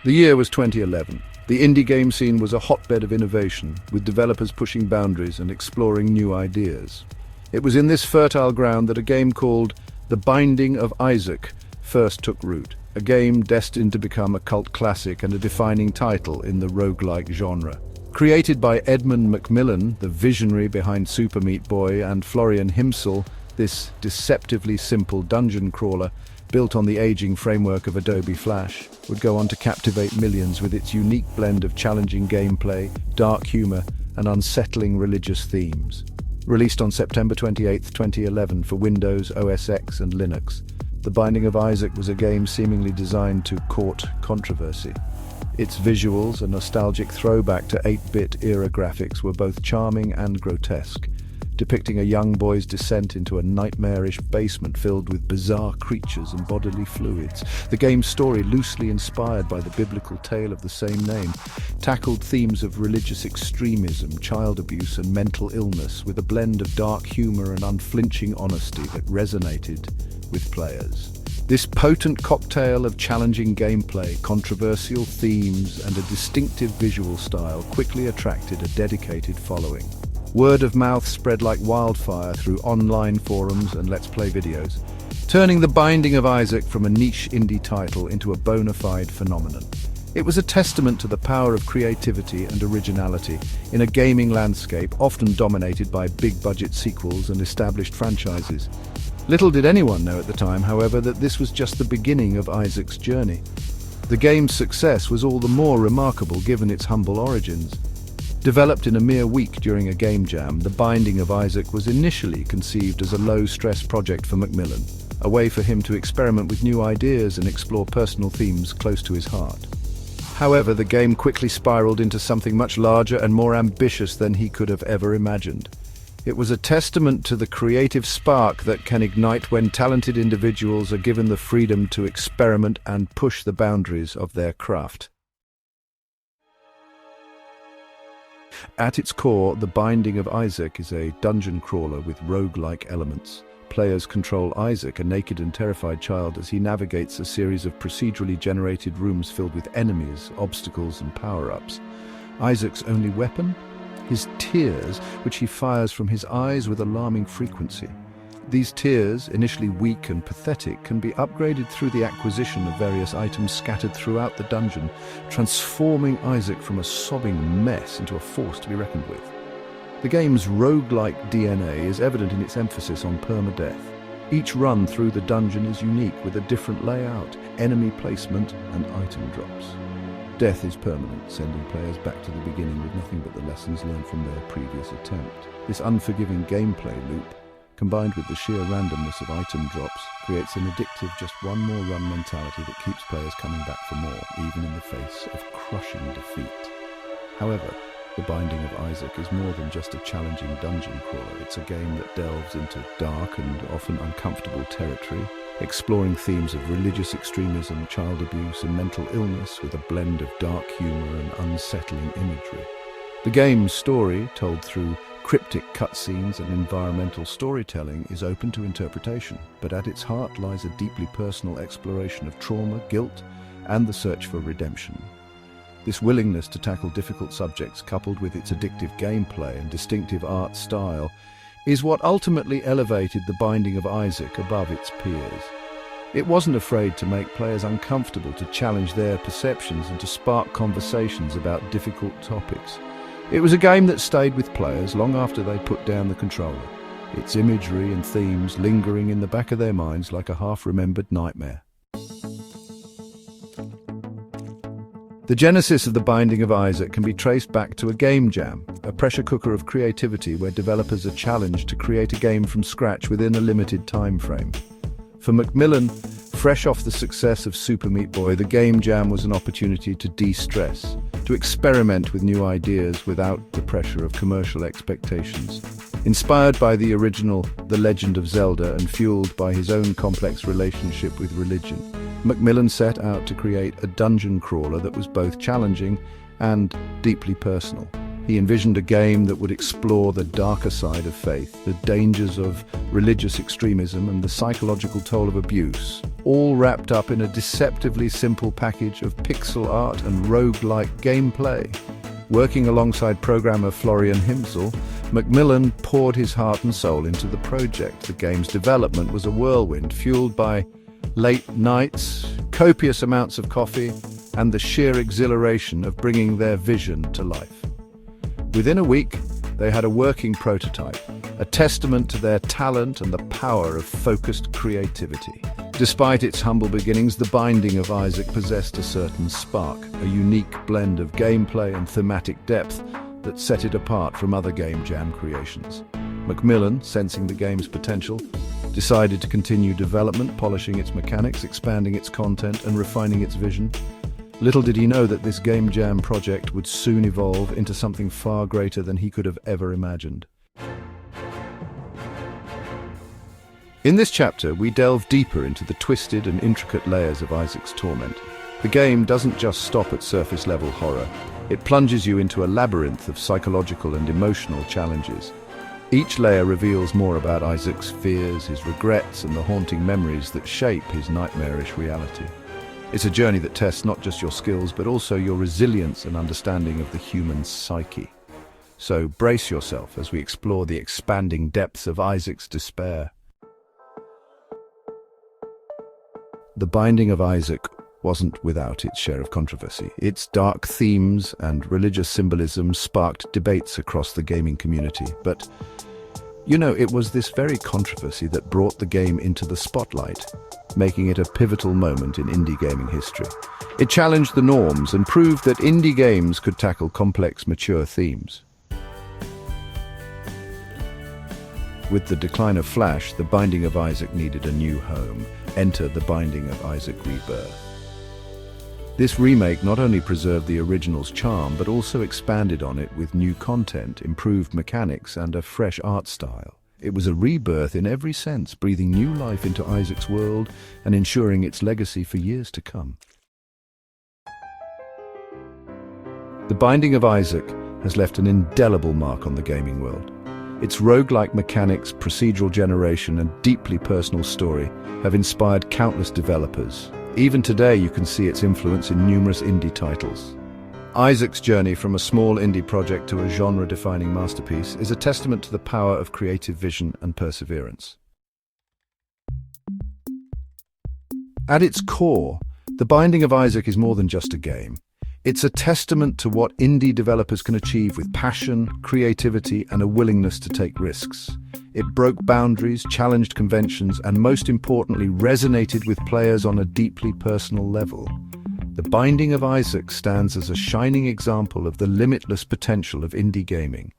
The year was 2011. The indie game scene was a hotbed of innovation, with developers pushing boundaries and exploring new ideas. It was in this fertile ground that a game called The Binding of Isaac first took root, a game destined to become a cult classic and a defining title in the roguelike genre. Created by Edmund Macmillan, the visionary behind Super Meat Boy, and Florian Himsel, this deceptively simple dungeon crawler, built on the aging framework of Adobe Flash, would go on to captivate millions with its unique blend of challenging gameplay, dark humor, and unsettling religious themes. Released on September 28, 2011 for Windows, OS X, and Linux, The Binding of Isaac was a game seemingly designed to court controversy. Its visuals, a nostalgic throwback to 8-bit era graphics, were both charming and grotesque, depicting a young boy's descent into a nightmarish basement filled with bizarre creatures and bodily fluids. The game's story, loosely inspired by the biblical tale of the same name, tackled themes of religious extremism, child abuse, and mental illness, with a blend of dark humor and unflinching honesty that resonated with players. This potent cocktail of challenging gameplay, controversial themes, and a distinctive visual style quickly attracted a dedicated following. Word of mouth spread like wildfire through online forums and Let's Play videos, turning The Binding of Isaac from a niche indie title into a bona fide phenomenon. It was a testament to the power of creativity and originality in a gaming landscape often dominated by big-budget sequels and established franchises. Little did anyone know at the time, however, that this was just the beginning of Isaac's journey. The game's success was all the more remarkable given its humble origins. Developed in a mere week during a game jam, The Binding of Isaac was initially conceived as a low-stress project for Macmillan, a way for him to experiment with new ideas and explore personal themes close to his heart. However, the game quickly spiraled into something much larger and more ambitious than he could have ever imagined. It was a testament to the creative spark that can ignite when talented individuals are given the freedom to experiment and push the boundaries of their craft. At its core, The Binding of Isaac is a dungeon crawler with roguelike elements. Players control Isaac, a naked and terrified child, as he navigates a series of procedurally generated rooms filled with enemies, obstacles, and power-ups. Isaac's only weapon? His tears, which he fires from his eyes with alarming frequency. These tears, initially weak and pathetic, can be upgraded through the acquisition of various items scattered throughout the dungeon, transforming Isaac from a sobbing mess into a force to be reckoned with. The game's roguelike DNA is evident in its emphasis on permadeath. Each run through the dungeon is unique, with a different layout, enemy placement, and item drops. Death is permanent, sending players back to the beginning with nothing but the lessons learned from their previous attempt. This unforgiving gameplay loop, combined with the sheer randomness of item drops, creates an addictive just one more run mentality that keeps players coming back for more, even in the face of crushing defeat. However, The Binding of Isaac is more than just a challenging dungeon crawler. It's a game that delves into dark and often uncomfortable territory, exploring themes of religious extremism, child abuse, and mental illness with a blend of dark humor and unsettling imagery. The game's story, told through cryptic cutscenes and environmental storytelling, is open to interpretation, but at its heart lies a deeply personal exploration of trauma, guilt, and the search for redemption. This willingness to tackle difficult subjects, coupled with its addictive gameplay and distinctive art style, is what ultimately elevated The Binding of Isaac above its peers. It wasn't afraid to make players uncomfortable, to challenge their perceptions, and to spark conversations about difficult topics. It was a game that stayed with players long after they put down the controller, its imagery and themes lingering in the back of their minds like a half-remembered nightmare. The genesis of The Binding of Isaac can be traced back to a game jam, a pressure cooker of creativity where developers are challenged to create a game from scratch within a limited time frame. For Macmillan, fresh off the success of Super Meat Boy, the game jam was an opportunity to de-stress, to experiment with new ideas without the pressure of commercial expectations. Inspired by the original The Legend of Zelda and fueled by his own complex relationship with religion, Macmillan set out to create a dungeon crawler that was both challenging and deeply personal. He envisioned a game that would explore the darker side of faith, the dangers of religious extremism, and the psychological toll of abuse, all wrapped up in a deceptively simple package of pixel art and roguelike gameplay. Working alongside programmer Florian Himsel, Macmillan poured his heart and soul into the project. The game's development was a whirlwind, fueled by late nights, copious amounts of coffee, and the sheer exhilaration of bringing their vision to life. Within a week, they had a working prototype, a testament to their talent and the power of focused creativity. Despite its humble beginnings, The Binding of Isaac possessed a certain spark, a unique blend of gameplay and thematic depth that set it apart from other Game Jam creations. Macmillan, sensing the game's potential, decided to continue development, polishing its mechanics, expanding its content, and refining its vision. Little did he know that this Game Jam project would soon evolve into something far greater than he could have ever imagined. In this chapter, we delve deeper into the twisted and intricate layers of Isaac's torment. The game doesn't just stop at surface-level horror. It plunges you into a labyrinth of psychological and emotional challenges. Each layer reveals more about Isaac's fears, his regrets, and the haunting memories that shape his nightmarish reality. It's a journey that tests not just your skills, but also your resilience and understanding of the human psyche. So brace yourself as we explore the expanding depths of Isaac's despair. The Binding of Isaac wasn't without its share of controversy. Its dark themes and religious symbolism sparked debates across the gaming community. But, it was this very controversy that brought the game into the spotlight, making it a pivotal moment in indie gaming history. It challenged the norms and proved that indie games could tackle complex, mature themes. With the decline of Flash, The Binding of Isaac needed a new home. Enter The Binding of Isaac Rebirth. This remake not only preserved the original's charm, but also expanded on it with new content, improved mechanics, and a fresh art style. It was a rebirth in every sense, breathing new life into Isaac's world and ensuring its legacy for years to come. The Binding of Isaac has left an indelible mark on the gaming world. Its roguelike mechanics, procedural generation, and deeply personal story have inspired countless developers. Even today, you can see its influence in numerous indie titles. Isaac's journey from a small indie project to a genre-defining masterpiece is a testament to the power of creative vision and perseverance. At its core, The Binding of Isaac is more than just a game. It's a testament to what indie developers can achieve with passion, creativity, and a willingness to take risks. It broke boundaries, challenged conventions, and most importantly, resonated with players on a deeply personal level. The Binding of Isaac stands as a shining example of the limitless potential of indie gaming.